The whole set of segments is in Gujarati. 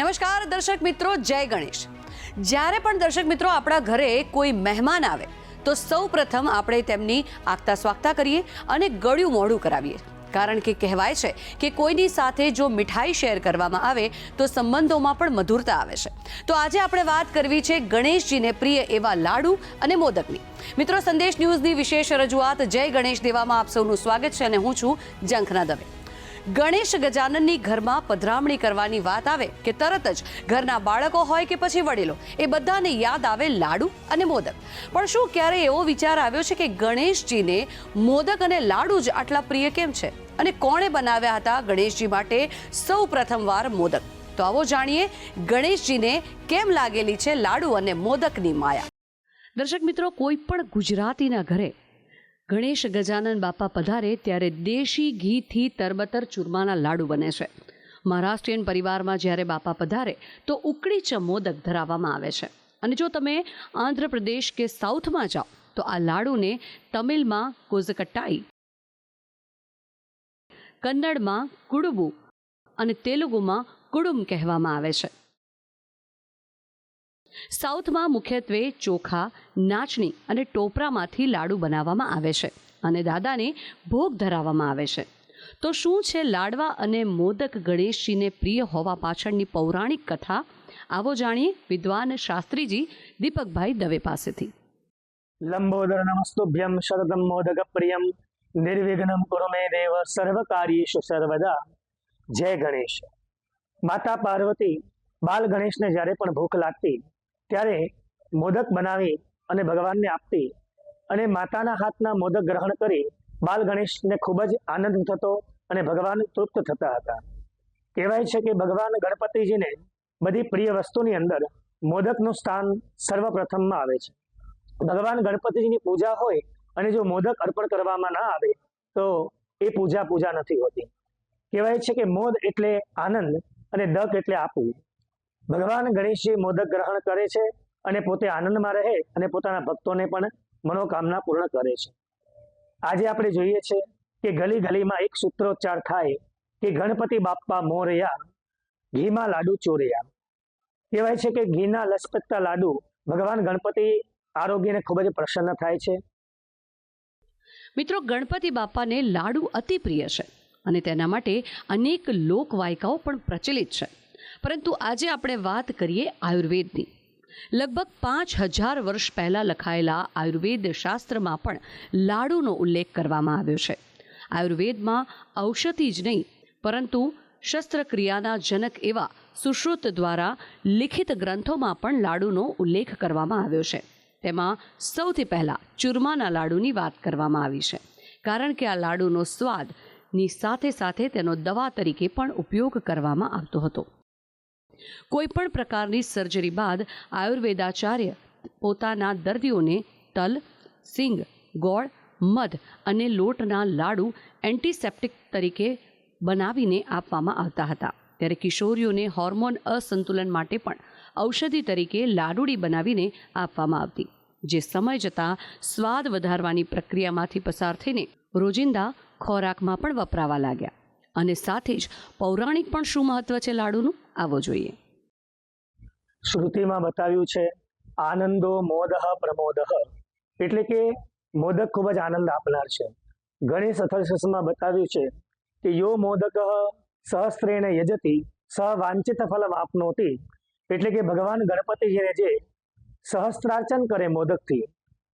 નમસ્કાર દર્શક મિત્રો, જય ગણેશ। જ્યારે પણ દર્શક મિત્રો આપણા ઘરે કોઈ મહેમાન આવે તો સૌપ્રથમ આપણે તેમની આગતા સ્વાગતા કરીએ અને ગળ્યું મોઢું કરાવીએ, કારણ કે કહેવાય છે કે કોઈની સાથે જો મીઠાઈ શેર કરવામાં આવે તો સંબંધોમાં પણ મધુરતા આવે છે। તો આજે આપણે વાત કરવી છે ગણેશજીને પ્રિય એવા લાડુ અને મોદકની। મિત્રો, સંદેશ ન્યૂઝની વિશેષ રજૂઆત જય ગણેશ દેવામાં આપ સૌનું સ્વાગત છે અને હું છું ઝંખના દવે। ગણેશ ગજાનનની ઘરમાં પધરામણી કરવાની વાત આવે કે તરત જ ઘરના બાળકો હોય કે પછી વડીલો, એ બધાને યાદ આવે લાડુ અને મોદક। પણ શું ક્યારે એવો વિચાર આવ્યો છે કે ગણેશજીને મોદક અને લાડુ જ આટલા પ્રિય કેમ છે અને કોણે બનાવ્યા હતા ગણેશજી માટે સૌ પ્રથમવાર મોદક? તો આવો જાણીએ ગણેશજીને કેમ લાગેલી છે લાડુ અને મોદકની માયા। દર્શક મિત્રો, કોઈ પણ ગુજરાતીના ઘરે ગણેશ ગજાનન બાપા પધારે ત્યારે દેશી ઘીથી તરબતર ચૂરમાના લાડુ બને છે। મહારાષ્ટ્રીયન પરિવારમાં જ્યારે બાપા પધારે તો ઉકળી ચ મોદક ધરાવવામાં આવે છે। અને જો તમે આંધ્રપ્રદેશ કે સાઉથમાં જાઓ તો આ લાડુને તમિલમાં કોઝકટ્ટાઈ, કન્નડમાં કુડુબુ અને તેલુગુમાં કુડુમ કહેવામાં આવે છે। સાઉથમાં મુખ્યત્વે ચોખા, નાચણી અને ટોપરામાંથી લાડુ બનાવવામાં આવે છે અને દાદાને ભોગ ધરાવવામાં આવે છે। તો શું છે લાડવા અને મોદક ગણેશજીને પ્રિય હોવા પાછળની પૌરાણિક કથા? આવો જાણીએ વિદ્વાન શાસ્ત્રીજી દીપકભાઈ દવે પાસેથી। લંબોદર નમસ્તુભ્યમ શરદમ મોદક પ્રિયમ નિર્વિઘ્નમ કુરુ મે દેવ સર્વકાર્યેષુ સર્વદા। જય ગણેશ। માતા પાર્વતી બાલ ગણેશને જ્યારે પણ ભૂખ લાગતી ત્યારે મોદક બનાવી અને ભગવાનને આપતી અને માતાના હાથના મોદક ગ્રહણ કરી બાલ ગણેશને ખૂબ જ આનંદ થતો અને ભગવાન તૃપ્ત થતા હતા। કહેવાય છે કે ભગવાન ગણપતિજીને બધી પ્રિય વસ્તુની અંદર મોદકનું સ્થાન સર્વપ્રથમમાં આવે છે। ભગવાન ગણપતિજીની પૂજા હોય અને જો મોદક અર્પણ કરવામાં ના આવે તો એ પૂજા નથી હોતી। કહેવાય છે કે મોદ એટલે આનંદ અને દક એટલે આપવું। ભગવાન ગણેશજી મોદક ગ્રહણ કરે છે અને પોતે આનંદમાં રહે અને પોતાના ભક્તોને પણ મનોકામના પૂર્ણ કરે છે। આજે આપણે જોઈએ છે કે ગલી ગલીમાં એક સૂત્રોચ્ચાર થાય કે ગણપતિ બાપ્પા મોરયા, ઘીમાં લાડુ ચોરયા। કહેવાય છે કે ઘીના લસપતતા લાડુ ભગવાન ગણપતિ આરોગ્યને ખૂબ જ પ્રસન્ન થાય છે। મિત્રો, ગણપતિ બાપાને લાડુ અતિ પ્રિય છે અને તેના માટે અનેક લોકવાયકાઓ પણ પ્રચલિત છે। પરંતુ આજે આપણે વાત કરીએ આયુર્વેદની। લગભગ 5000 વર્ષ પહેલાં લખાયેલા આયુર્વેદ શાસ્ત્રમાં પણ લાડુનો ઉલ્લેખ કરવામાં આવ્યો છે। આયુર્વેદમાં ઔષધિ જ નહીં પરંતુ શસ્ત્રક્રિયાના જનક એવા સુશ્રુત દ્વારા લિખિત ગ્રંથોમાં પણ લાડુનો ઉલ્લેખ કરવામાં આવ્યો છે। તેમાં સૌથી પહેલાં ચૂરમાના લાડુની વાત કરવામાં આવી છે, કારણ કે આ લાડુનો સ્વાદની સાથે સાથે તેનો દવા તરીકે પણ ઉપયોગ કરવામાં આવતો હતો। કોઈ પણ પ્રકારની સર્જરી બાદ આયુર્વેદાચાર્ય પોતાના દર્દીઓને તલ, સિંગ, ગોળ, મધ અને લોટના લાડુ એન્ટિસેપ્ટિક તરીકે બનાવીને આપવામાં આવતા હતા। ત્યારે કિશોરીઓને હોર્મોન અસંતુલન માટે પણ ઔષધિ તરીકે લાડુડી બનાવીને આપવામાં આવતી, જે સમય જતાં સ્વાદ વધારવાની પ્રક્રિયામાંથી પસાર થઈને રોજિંદા ખોરાકમાં પણ વપરાવા લાગ્યા। અને સાથે જ પૌરાણિક પણ શું મહત્વ છે લાડુનું, આવો જોઈએ। શ્રુતિમાં બતાવ્યું છે આનંદો મોદઃ પ્રમોદઃ, એટલે કે મોદક ખૂબ જ આનંદ આપનાર છે। ગણેશ અથર્વશીર્ષમાં બતાવ્યું છે કે યો મોદક સહસ્ત્રેણ યજતિ સ વાંચિત ફલમ આપનોતિ, એટલે કે ભગવાન ગણપતિજીને જે સહસ્ત્રાર્ચન કરે મોદકથી,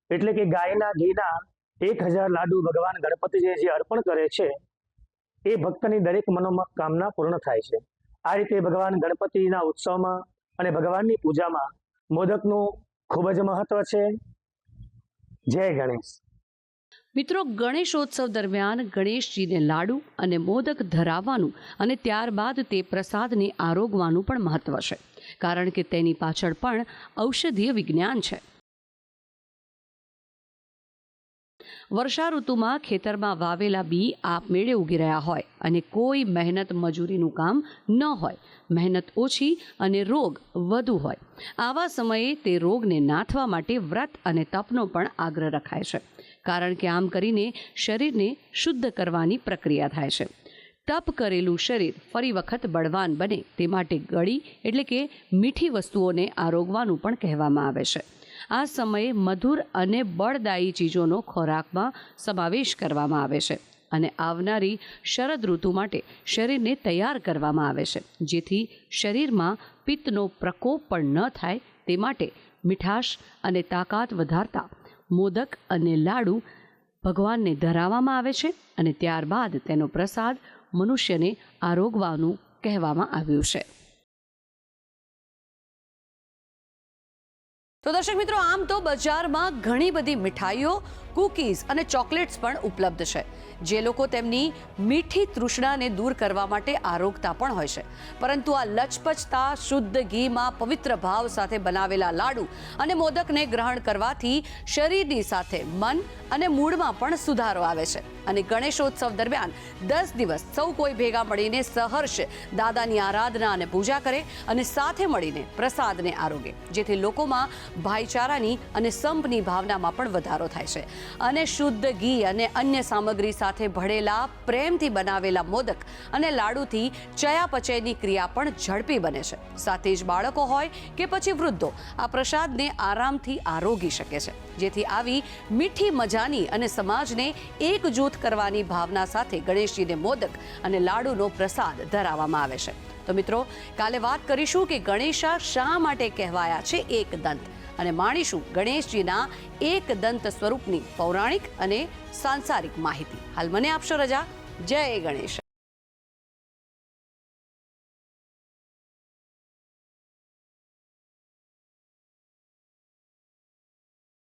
એટલે કે ગાયના ઘીના 1000 લાડુ ભગવાન ગણપતિજીને જે અર્પણ કરે છે એ ભક્તની દરેક મનોકામના પૂર્ણ થાય છે। આ રીતે ભગવાન ગણપતિના ઉત્સવમાં અને ભગવાનની પૂજામાં મોદકનું ખૂબ જ મહત્વ છે। જય ગણેશ। મિત્રો, ગણેશોત્સવ દરમિયાન ગણેશજીને લાડુ અને મોદક ધરાવવાનું અને ત્યારબાદ તે પ્રસાદને આરોગવાનું પણ મહત્વ છે, કારણ કે તેની પાછળ પણ ઔષધીય વિજ્ઞાન છે। વર્ષા ઋતુમાં ખેતરમાં વાવેલા બી આપમેળે ઉગી રહ્યા હોય અને કોઈ મહેનત મજૂરીનું કામ ન હોય, મહેનત ઓછી અને રોગ વધુ હોય, આવા સમયે તે રોગને નાથવા માટે વ્રત અને તપનો પણ આગ્રહ રખાય છે, કારણ કે આમ કરીને શરીરને શુદ્ધ કરવાની પ્રક્રિયા થાય છે। તપ કરેલું શરીર ફરી વખત બળવાન બને તે માટે ગળી એટલે કે મીઠી વસ્તુઓને આરોગવાનું પણ કહેવામાં આવે છે. આ સમયે મધુર અને બળદાયી ચીજોનો ખોરાકમાં સમાવેશ કરવામાં આવે છે અને આવનારી શરદ ઋતુ માટે શરીરને તૈયાર કરવામાં આવે છે, જેથી શરીરમાં પિત્તનો પ્રકોપ પણ ન થાય તે માટે મીઠાશ અને તાકાત વધારતા મોદક અને લાડુ ભગવાનને ધરાવવામાં આવે છે અને ત્યારબાદ તેનો પ્રસાદ મનુષ્યને આરોગવાનું કહેવામાં આવ્યું છે. તો દર્શક મિત્રો, આમ તો બજારમાં ઘણી બધી મીઠાઈઓ, કૂકીઝ અને ચોકલેટ્સ પણ ઉપલબ્ધ છે, જે લોકો તેમની મીઠી તૃષ્ણાને દૂર કરવા માટે આરોગતા પણ હોય છે. પરંતુ આ લચપચતા શુદ્ધ ઘીમાં પવિત્ર ભાવ સાથે બનાવેલા લાડુ અને મોદકને ગ્રહણ કરવાથી શરીરની સાથે મન અને મૂડમાં પણ સુધારો આવે છે અને ગણેશોત્સવ દરમિયાન 10 દિવસ સૌ કોઈ ભેગા મળીને સહર્ષ દાદાની આરાધના અને પૂજા કરે અને સાથે મળીને પ્રસાદને આરોગે, જેથી લોકોમાં ભાઈચારાની અને સંપની ભાવનામાં પણ વધારો થાય છે અને શુદ્ધ ઘી અને અન્ય સામગ્રી સાથે ભળેલા પ્રેમથી બનાવેલા મોદક અને લાડુથી ચયાપચયની ક્રિયા પણ ઝડપી બને છે. સાથે જ બાળકો હોય કે પછી વૃદ્ધો આ પ્રસાદને આરામથી આરોગી શકે છે, જેથી આવી મીઠી મજાની અને સમાજને એકજૂથ કરવાની ભાવના સાથે ગણેશજીને મોદક અને લાડુનો પ્રસાદ ધરાવવામાં આવે છે. તો મિત્રો, કાલે વાત કરીશું કે ગણેશા શા માટે કહેવાયા છે એક દંત અને માણીશું ગણેશજીના એક દંત સ્વરૂપની પૌરાણિક અને સાંસારિક માહિતી. હાલ મને આપશો રજા. જય ગણેશ.